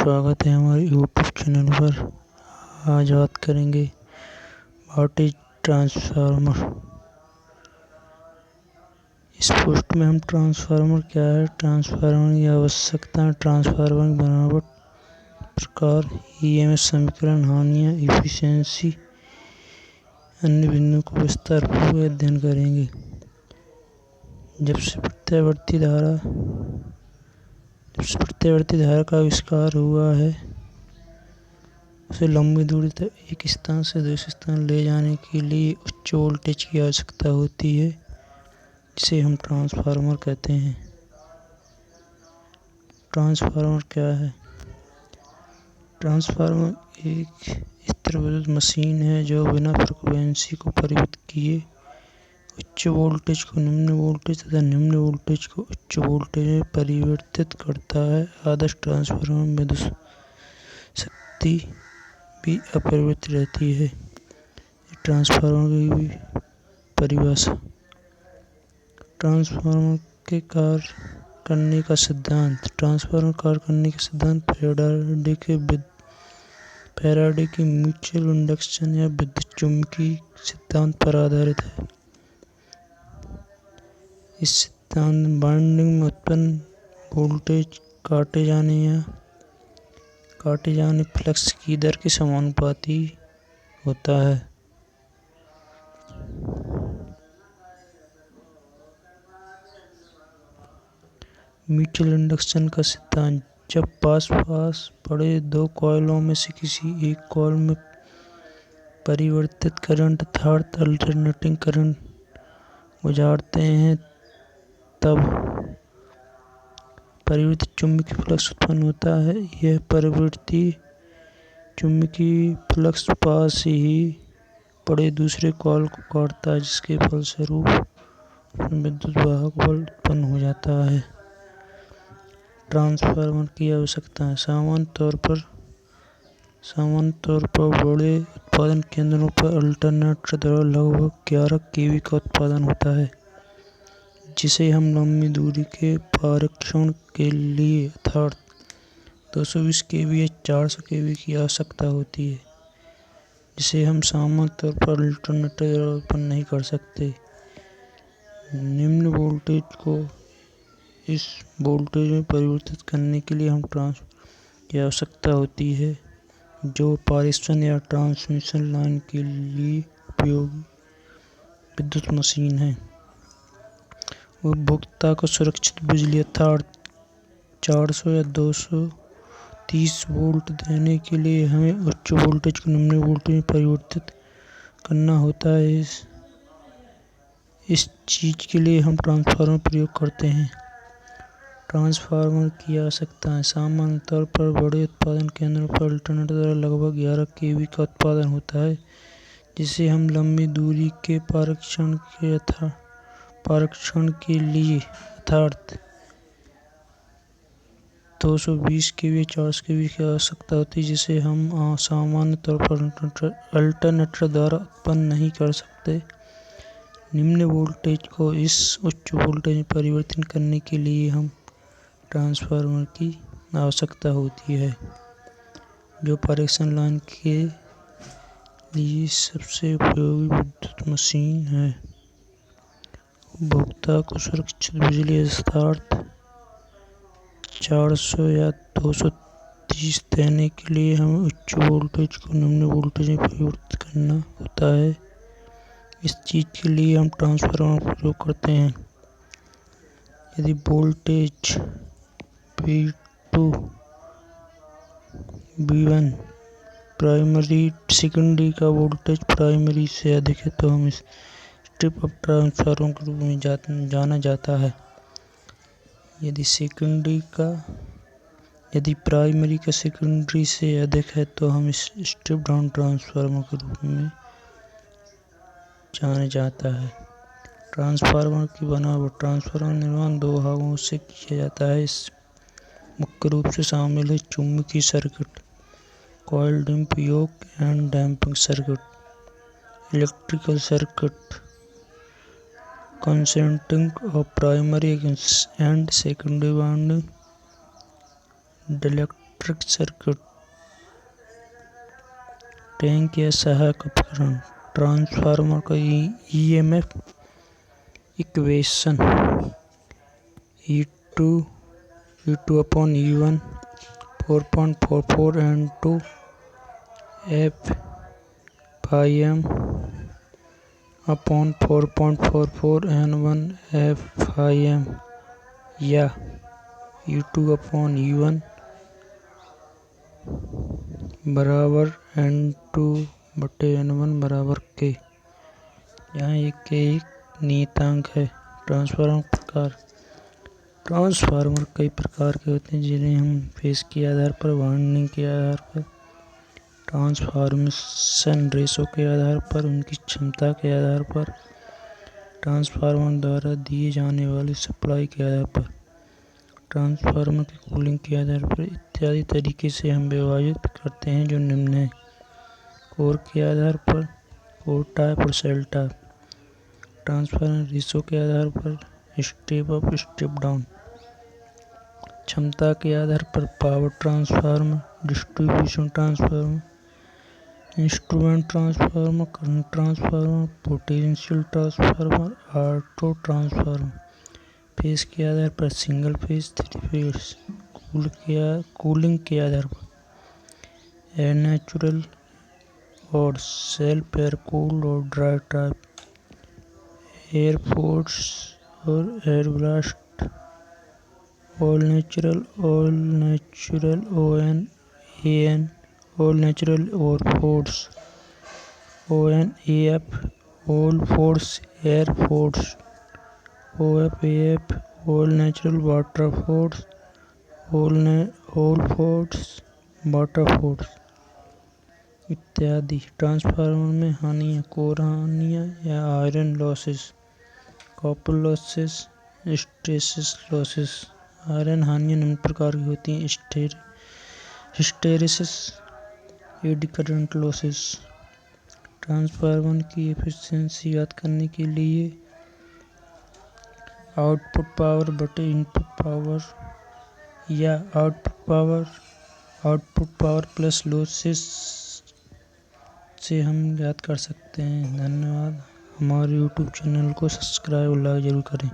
स्वागत है हमारे यूट्यूब चैनल पर। आज बात करेंगे व्हाट इज ट्रांसफार्मर। इस पोस्ट में हम ट्रांसफार्मर क्या है, ट्रांसफार्मर की आवश्यकता, ट्रांसफार्मर की बनावट, प्रकार, ईएमएस समीकरण, हानियाँ, इफिशियंसी, अन्य बिंदुओं को विस्तारपूर्वक अध्ययन करेंगे। जब से प्रत्यावर्ती धारा का आविष्कार हुआ है, उसे लंबी दूरी तक एक स्थान से दूसरे स्थान ले जाने के लिए उच्च वोल्टेज की आवश्यकता होती है, जिसे हम ट्रांसफार्मर कहते हैं। ट्रांसफार्मर क्या है? ट्रांसफार्मर एक स्थिर विद्युत मशीन है जो बिना फ्रीक्वेंसी को परिवर्तित किए उच्च वोल्टेज को निम्न वोल्टेज तथा निम्न वोल्टेज को उच्च वोल्टेज में परिवर्तित करता है। आदर्श ट्रांसफार्मर में विद्युत शक्ति भी अपरिवर्तित रहती है। ट्रांसफार्मर की परिभाषा। ट्रांसफार्मर के कार्य करने का सिद्धांत। ट्रांसफार्मर कार्य करने का सिद्धांत फैराडे के म्यूचुअल इंडक्शन या विद्युत चुम्बकीय सिद्धांत पर आधारित है। इस सिद्धांत वाइंडिंग में उत्पन्न वोल्टेज काटे जाने फ्लक्स की दर के समानुपाती होता है। म्यूचुअल इंडक्शन का सिद्धांत। जब पास पड़े दो कॉइलों में से किसी एक कॉइल में परिवर्तित करंट अर्थात अल्टरनेटिंग करंट गुजारते हैं, तब परिवर्तित चुंबकीय फ्लक्स उत्पन्न होता है। यह परिवर्तित चुंबकीय फ्लक्स पास ही पड़े दूसरे कॉइल को काटता है, जिसके फलस्वरूप विद्युत वाहक बल उत्पन्न हो जाता है। ट्रांसफार्मर की आवश्यकता है। सामान्य तौर पर बड़े उत्पादन केंद्रों पर अल्टरनेटर द्वारा लगभग 11 kV का उत्पादन होता है, जिसे हम लंबी दूरी के पारेषण के लिए अर्थात 220 kV या 400 kV की आवश्यकता होती है, जिसे हम सामान्य तौर पर अल्टरनेटर द्वारा उत्पन्न नहीं कर सकते। निम्न वोल्टेज को इस वोल्टेज में परिवर्तित करने के लिए हम ट्रांसफार्मर की आवश्यकता होती है, जो पारेषण या ट्रांसमिशन लाइन के लिए उपयोगी विद्युत मशीन है। उपभोक्ता को सुरक्षित बिजली अर्थात 400 या 230 वोल्ट देने के लिए हमें उच्च वोल्टेज को निम्न वोल्टेज में परिवर्तित करना होता है। इस चीज के लिए हम ट्रांसफार्मर प्रयोग करते हैं। ट्रांसफार्मर की आवश्यकताएं। सामान्य तौर पर बड़े उत्पादन केंद्रों पर अल्टरनेटर द्वारा लगभग 11 kV का उत्पादन होता है, जिसे हम लंबी दूरी के पारेषण के लिए अर्थात 220 kV या 400 kV की आवश्यकता होती है, जिसे हम सामान्य तौर पर अल्टरनेटर द्वारा उत्पन्न नहीं कर सकते। निम्न वोल्टेज को इस उच्च वोल्टेज में परिवर्तन करने के लिए हम ट्रांसफार्मर की आवश्यकता होती है, जो पारेषण लाइन के लिए सबसे उपयोगी विद्युत मशीन है। उपभोक्ता को सुरक्षित बिजली अर्थात 400 या 230 देने के लिए हमें उच्च वोल्टेज को निम्न वोल्टेज में परिवर्तित करना होता है। इस चीज के लिए हम ट्रांसफार्मर का प्रयोग करते हैं। यदि voltage V2 V1 primary secondary का वोल्टेज प्राइमरी से अधिक है, तो हम इस स्टेप अप ट्रांसफार्मर के रूप में जाना जाता है। यदि प्राइमरी का सेकेंडरी से अधिक है, तो हम इस स्टेप डाउन ट्रांसफार्मर के रूप में जाना जाता है। ट्रांसफार्मर की बनावट। ट्रांसफार्मर निर्माण दो भागों से किया जाता है। इस मुख्य रूप से शामिल है चुंबकीय circuit, coil damp yoke and damping circuit, electrical circuit consisting of primary and secondary winding, electric circuit, tank या सहायक उपकरण, ट्रांसफार्मर का EMF equation E2 upon E1 4.44 N2 F phi m upon 4.44 N1 F phi m या E2 upon E1 बराबर N2 बटे N1 बराबर K। यहाँ एक नियतांक है। ट्रांसफार्मर प्रकार, ट्रांसफार्मर कई प्रकार के होते हैं जिन्हें हम फेज के आधार पर, वाइंडिंग के आधार पर, ट्रांसफॉर्मेशन रेशो के आधार पर, उनकी क्षमता के आधार पर, ट्रांसफार्मर द्वारा दिए जाने वाली सप्लाई के आधार पर, ट्रांसफार्मर की कूलिंग के आधार पर इत्यादि तरीके से हम विभाजित करते हैं जो निम्न है। कोर के आधार पर, कोर टाइप और सेल टाइप, ट्रांसफार्मर रेशो के आधार पर, स्टेप अप स्टेप डाउन, क्षमता के आधार पर power transformer, distribution transformer, instrument transformer, current transformer, potential transformer, auto transformer, phase के आधार पर single phase, three phase, cooling के आधार पर एयर नेचुरल और सेल्फ एयर कूल और ड्राई टाइप, एयर फोर्स और air blast, oil natural ON AN, oil natural और force ON AF, oil force air force OF AF, oil natural water force oil force water force इत्यादि। Transformer में हानियाँ, core हानियाँ या iron losses, copper losses, stresses losses. Iron हानियाँ निम्न प्रकार की होती हैं: hysteresis, eddy current losses. Transformer की एफिशिएंसी ज्ञात करने के लिए आउटपुट पावर बटे इनपुट पावर या आउटपुट पावर प्लस लॉसेस से हम ज्ञात कर सकते हैं। धन्यवाद। हमारे YouTube चैनल को सब्सक्राइब और लाइक जरूर करें।